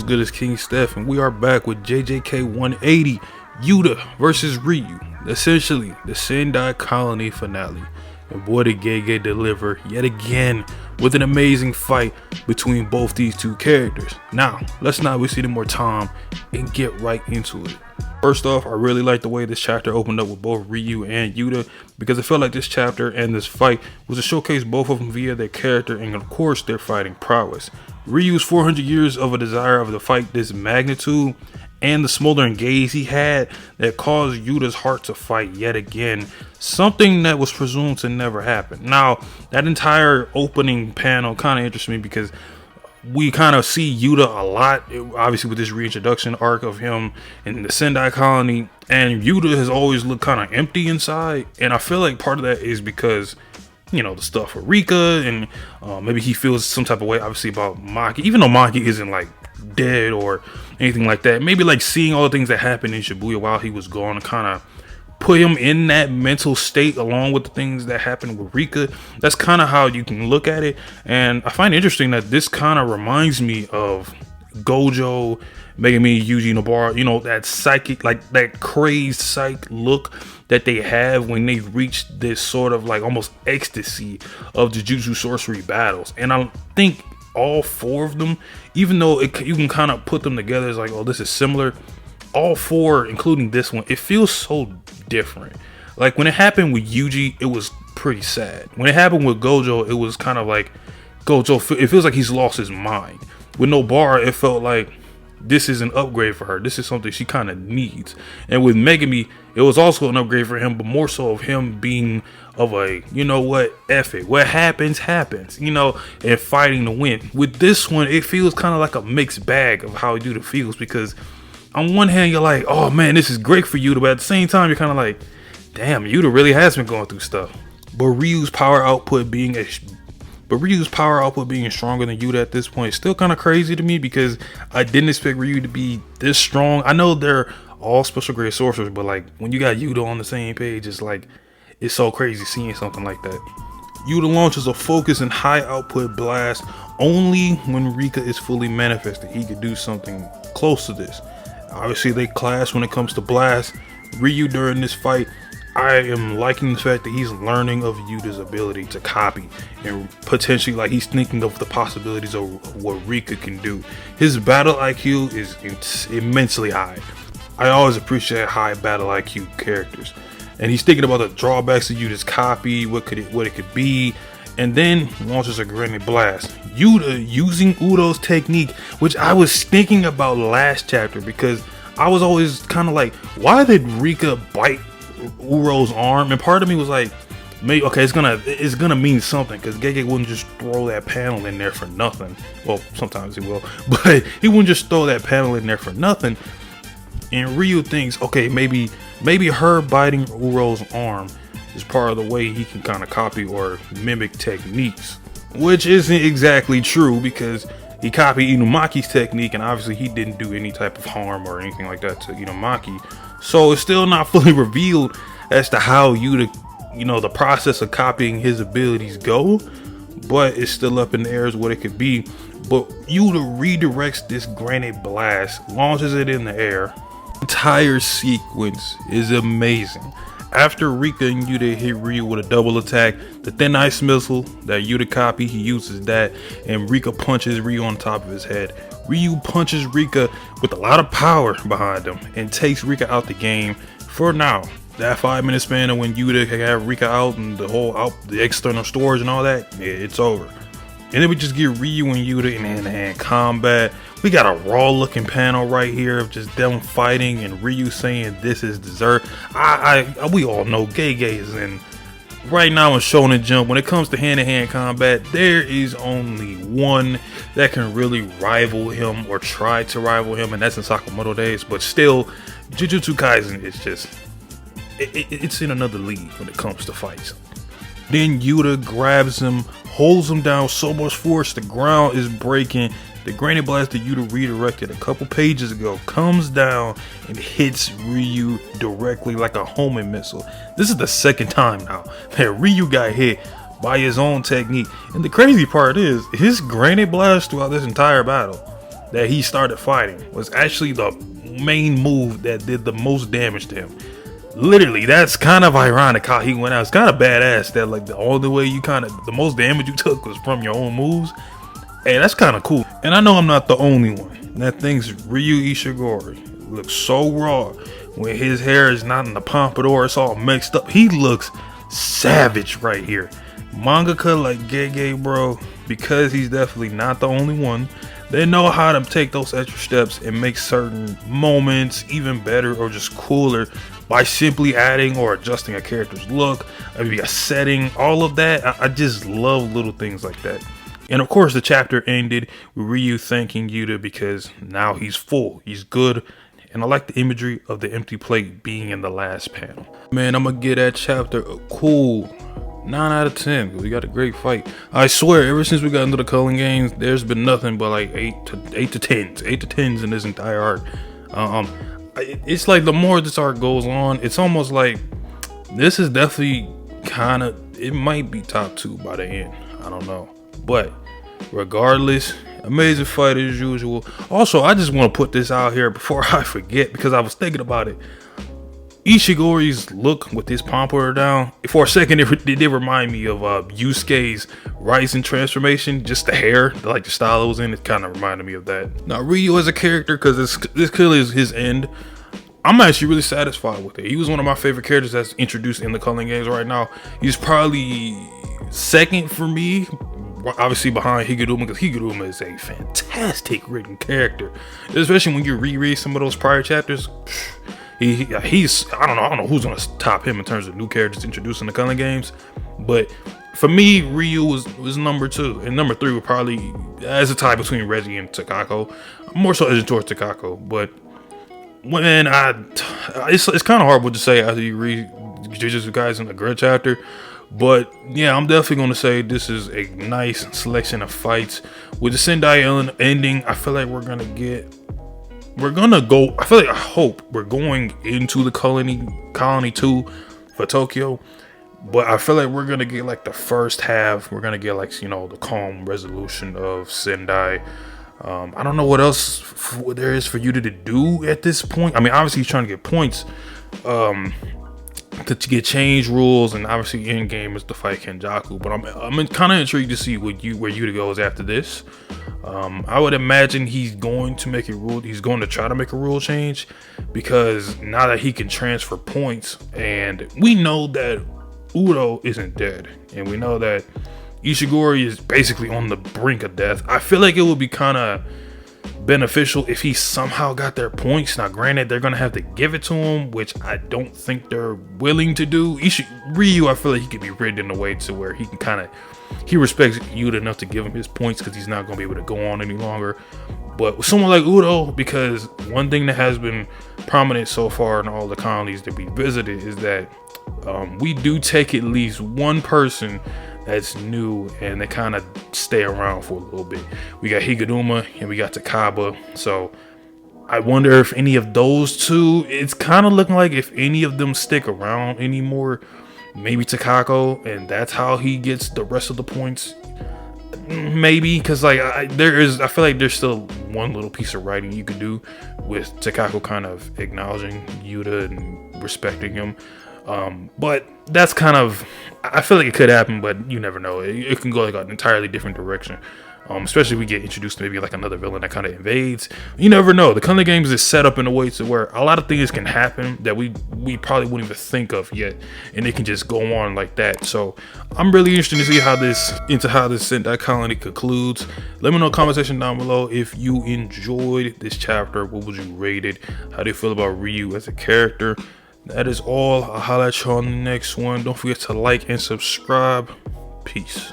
Good as King Steph, and we are back with JJK 180 Yuta versus Ryu, essentially the Sendai Colony finale. And boy, did Gege deliver yet again with an amazing fight between both these two characters. Now, let's not waste any more time and get right into it. First off, I really like the way this chapter opened up with both Ryu and Yuta, because I felt like this chapter and this fight was to showcase both of them via their character and of course their fighting prowess. Ryu's 400 years of a desire of the fight this magnitude and the smoldering gaze he had that caused Yuta's heart to fight yet again, something that was presumed to never happen. Now, that entire opening panel kind of interests me because we kind of see Yuta a lot, obviously with this reintroduction arc of him in the Sendai colony, and Yuta has always looked kind of empty inside, and I feel like part of that is because, you know, the stuff with Rika, and maybe he feels some type of way obviously about Maki, even though Maki isn't like dead or anything like that. Maybe like seeing all the things that happened in Shibuya while he was gone to kind of put him in that mental state along with the things that happened with Rika. That's kind of how you can look at it, and I find it interesting that this kind of reminds me of Gojo, Megami, Yuji Nobara, you know, that psychic, like that crazed psych look that they have when they reach this sort of like almost ecstasy of Jujutsu sorcery battles. And I think all four of them, even though you can kind of put them together as like, oh, this is similar, all four, including this one, it feels so different. Like when it happened with Yuji, it was pretty sad. When it happened with Gojo, it was kind of like Gojo, it feels like he's lost his mind. With Nobara, it felt like this is an upgrade for her. This is something she kind of needs. And with Megami, it was also an upgrade for him, but more so of him being of a, you know what, F it. What happens, happens, you know, and fighting to win. With this one, it feels kind of like a mixed bag of how Yuta feels, because on one hand, you're like, oh man, this is great for Yuta, but at the same time, you're kind of like, damn, Yuta really has been going through stuff. But Ryu's power output being stronger than Yuta at this point is still kind of crazy to me, because I didn't expect Ryu to be this strong. I know they're all special grade sorcerers, but like when you got Yuta on the same page, it's like, it's so crazy seeing something like that. Yuta launches a focus and high output blast only when Rika is fully manifested. He could do something close to this. Obviously they clash when it comes to blast. Ryu during this fight, I am liking the fact that he's learning of Yuta's ability to copy, and potentially like he's thinking of the possibilities of what Rika can do. His battle IQ is immensely high. I always appreciate high battle IQ characters, and he's thinking about the drawbacks of Yuta's copy, what it could be, and then launches a granite blast. Yuta using Udo's technique, which I was thinking about last chapter, because I was always kind of like, why did Rika bite Uro's arm? And part of me was like, maybe okay, it's gonna mean something, because Gege wouldn't just throw that panel in there for nothing. Well, sometimes he will, but he wouldn't just throw that panel in there for nothing. And Ryu thinks, okay, maybe her biting Uro's arm is part of the way he can kind of copy or mimic techniques, which isn't exactly true, because he copied Inumaki's technique, and obviously he didn't do any type of harm or anything like that to Inumaki. So it's still not fully revealed as to how Yuta, you know, the process of copying his abilities go, but it's still up in the air as what it could be. But Yuta redirects this granite blast, launches it in the air. The entire sequence is amazing. After Rika and Yuta hit Ryu with a double attack, the thin ice missile that Yuta copied, he uses that, and Rika punches Ryu on top of his head. Ryu punches Rika with a lot of power behind him and takes Rika out the game for now. That 5-minute span of when Yuta can have Rika out and the external storage and all that, yeah, it's over. And then we just get Ryu and Yuta in hand-to-hand combat. We got a raw looking panel right here of just them fighting and Ryu saying this is dessert. We all know Gege is in. Right now in Shonen Jump, when it comes to hand-to-hand combat, there is only one that can really rival him or try to rival him, and that's in Sakamoto days. But still, Jujutsu Kaisen is just, it's in another league when it comes to fights. Then Yuta grabs him, holds him down with so much force the ground is breaking. The granite blast that Yuta redirected a couple pages ago comes down and hits Ryu directly like a homing missile. This is the second time now that Ryu got hit by his own technique. And the crazy part is, his granite blast throughout this entire battle that he started fighting was actually the main move that did the most damage to him. Literally, that's kind of ironic how he went out. It's kind of badass that like the only way you the most damage you took was from your own moves. Hey, that's kind of cool. And I know I'm not the only one that thinks Ryu Ishigori looks so raw when his hair is not in the pompadour. It's all mixed up. He looks savage right here. Mangaka like Gege, bro, because he's definitely not the only one. They know how to take those extra steps and make certain moments even better or just cooler by simply adding or adjusting a character's look, maybe a setting, all of that. I just love little things like that. And of course, the chapter ended with Ryu thanking Yuta because now he's full, he's good. And I like the imagery of the empty plate being in the last panel. Man, I'm gonna give that chapter a cool 9 out of 10 because we got a great fight. I swear, ever since we got into the Culling games, there's been nothing but like 8 to 10s in this entire arc. It's like the more this arc goes on, it's almost like this is definitely it might be top 2 by the end. I don't know, but regardless, amazing fight as usual. Also, I just want to put this out here before I forget because I was thinking about it. Ishigori's look with his pompadour down, for a second it did remind me of Yusuke's rising transformation. Just the hair, like the style it was in, it kind of reminded me of that. Now Ryu as a character, because this clearly is his end, I'm actually really satisfied with it. He was one of my favorite characters that's introduced in the Culling games right now. He's probably second for me, obviously behind Higuruma, because Higuruma is a fantastic written character, especially when you reread some of those prior chapters. He's I don't know who's gonna top him in terms of new characters introduced in the Culling games, but for me, Ryu was number 2, and number 3 would probably as a tie between Reggie and Takako. I'm more so edging towards Takako, but when it's kind of horrible to say after you read Jujutsu Kaisen a great chapter, but yeah, I'm definitely gonna say this is a nice selection of fights with the SENDAI ending. I feel like I hope we're going into the colony 2 for Tokyo, but I feel like we're gonna get like the first half. We're gonna get like, the calm resolution of SENDAI. I don't know what else there is for you to do at this point. I mean, obviously he's trying to get points to get change rules, and obviously in game is to fight Kenjaku. But I'm kind of intrigued to see where Yuta goes after this. I would imagine he's going to make a rule. He's going to try to make a rule change because now that he can transfer points, and we know that Udo isn't dead, and we know that Ishigori is basically on the brink of death. I feel like it would be kind of beneficial if he somehow got their points. Now granted, they're gonna have to give it to him, which I don't think they're willing to do. Ryu, I feel like he could be written in a way to where he can he respects Yuta enough to give him his points because he's not gonna be able to go on any longer. But with someone like Udo, because one thing that has been prominent so far in all the colonies that we visited is that we do take at least one person that's new and they kind of stay around for a little bit. We got Higuruma and we got Takaba. So I wonder if any of those two, it's kind of looking like if any of them stick around anymore. Maybe Takako, and that's how he gets the rest of the points. Maybe, because like I feel like there's still one little piece of writing you could do with Takako kind of acknowledging Yuta and respecting him. But that's I feel like it could happen, but you never know. It can go like an entirely different direction. Especially if we get introduced to maybe like another villain that kind of invades. You never know. The Culling games is set up in a way to where a lot of things can happen that we probably wouldn't even think of yet, and it can just go on like that. So I'm really interested to see how this SENDAI colony concludes. Let me know in the comment section down below if you enjoyed this chapter. What would you rate it? How do you feel about Ryu as a character? That is all. I'll holler at you on the next one. Don't forget to like and subscribe. Peace.